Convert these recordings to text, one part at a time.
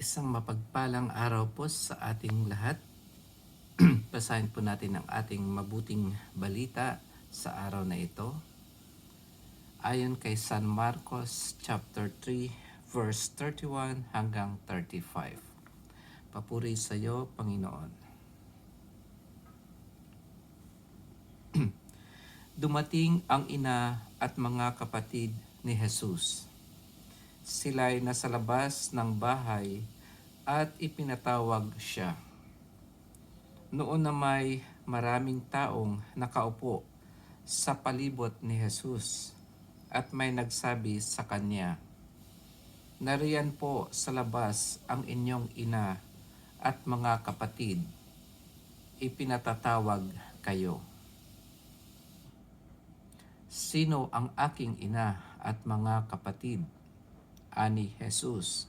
Isang mapagpalang araw po sa ating lahat. Basahin po natin ang ating mabuting balita sa araw na ito. Ayon kay San Marcos chapter 3 verse 31 hanggang 35. Papuri sa iyo, Panginoon. Dumating ang ina at mga kapatid ni Jesus. Sila'y nasa labas ng bahay at ipinatawag siya. Noon na may maraming taong nakaupo sa palibot ni Jesus at may nagsabi sa kanya, "Nariyan po sa labas ang inyong ina at mga kapatid. Ipinatatawag kayo." "Sino ang aking ina at mga kapatid?" ani Jesus.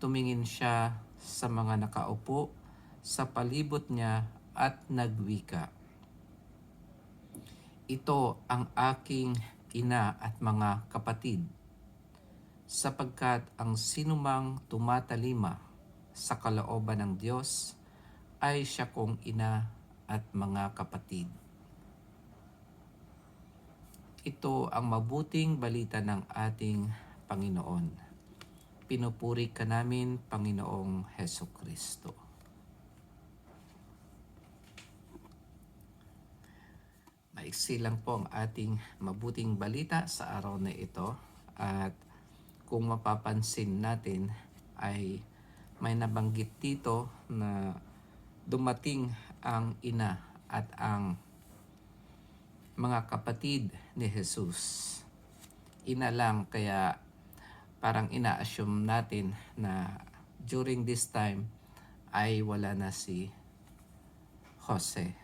Tumingin siya sa mga nakaupo sa palibot niya at nagwika, "Ito ang aking ina at mga kapatid, sapagkat ang sinumang tumatalima sa kalooban ng Diyos ay siya kong ina at mga kapatid." Ito ang mabuting balita ng ating Panginoon. Pinupuri ka namin, Panginoong Hesukristo. Maiksi lang po ang ating mabuting balita sa araw na ito. At kung mapapansin natin ay may nabanggit dito na dumating ang ina at ang mga kapatid ni Jesus. Ina lang, kaya parang ina-assume natin na during this time ay wala na si Jose,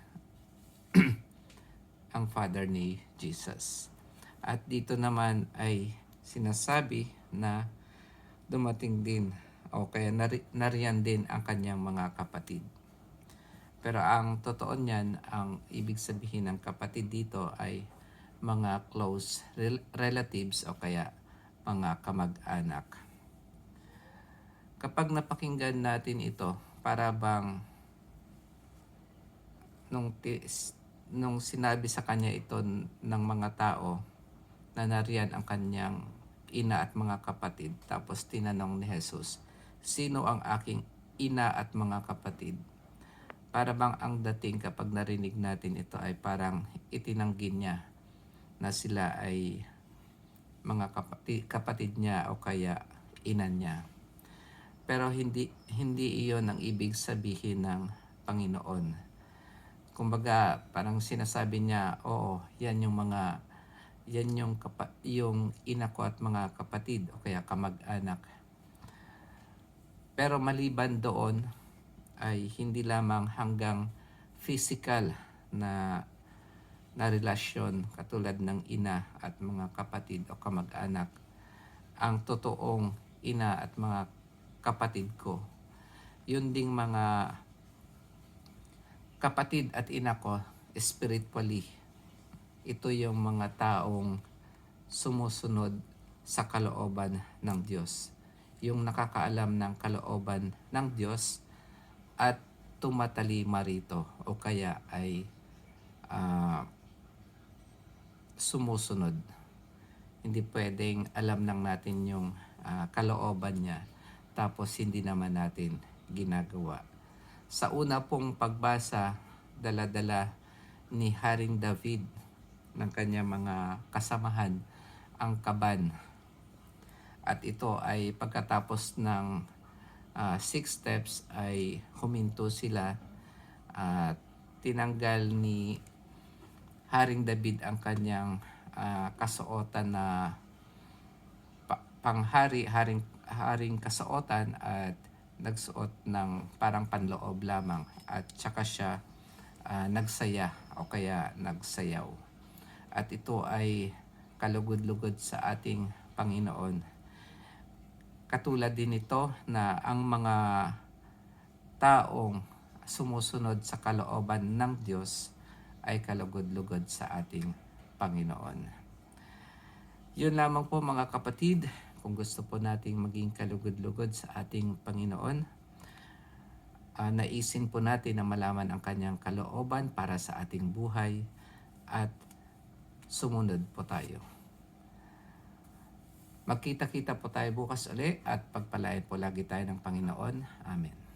ang father ni Jesus. At dito naman ay sinasabi na dumating din o kaya nariyan din ang kanyang mga kapatid. Pero ang totoo niyan, ang ibig sabihin ng kapatid dito ay mga close relatives o kaya mga kamag-anak. Kapag napakinggan natin ito, para bang nung sinabi sa kanya ito ng mga tao na nariyan ang kanyang ina at mga kapatid, tapos tinanong ni Jesus, "Sino ang aking ina at mga kapatid?" Para bang ang dating kapag narinig natin ito ay parang itinanggi niya na sila ay mga kapatid niya o kaya ina niya. Pero hindi iyon ang ibig sabihin ng Panginoon. Kumbaga, parang sinasabi niya, oo, yan yung ina ko at mga kapatid o kaya kamag-anak. Pero maliban doon ay hindi lamang hanggang physical na relasyon katulad ng ina at mga kapatid o kamag-anak ang totoong ina at mga kapatid ko. Yun ding mga kapatid at ina ko spiritually. Ito yung mga taong sumusunod sa kalooban ng Diyos. Yung nakakaalam ng kalooban ng Diyos at tumatalima rito o kaya ay sumusunod. Hindi pwedeng alam lang natin yung kalooban niya tapos hindi naman natin ginagawa. Sa una pong pagbasa, dala-dala ni Haring David ng kanyang mga kasamahan ang kaban. At ito ay pagkatapos ng 6 steps ay huminto sila at tinanggal ni Haring David ang kanyang kasuotan na haring kasuotan at nagsuot ng parang panloob lamang at saka siya nagsaya o kaya nagsayaw. At ito ay kalugod-lugod sa ating Panginoon. Katulad din ito na ang mga taong sumusunod sa kalooban ng Diyos ay kalugod-lugod sa ating Panginoon. Yun lamang po mga kapatid, kung gusto po nating maging kalugod-lugod sa ating Panginoon, naisin po natin na malaman ang kanyang kalooban para sa ating buhay at sumunod po tayo. Magkita-kita po tayo bukas uli at pagpalain po lagi tayo ng Panginoon. Amen.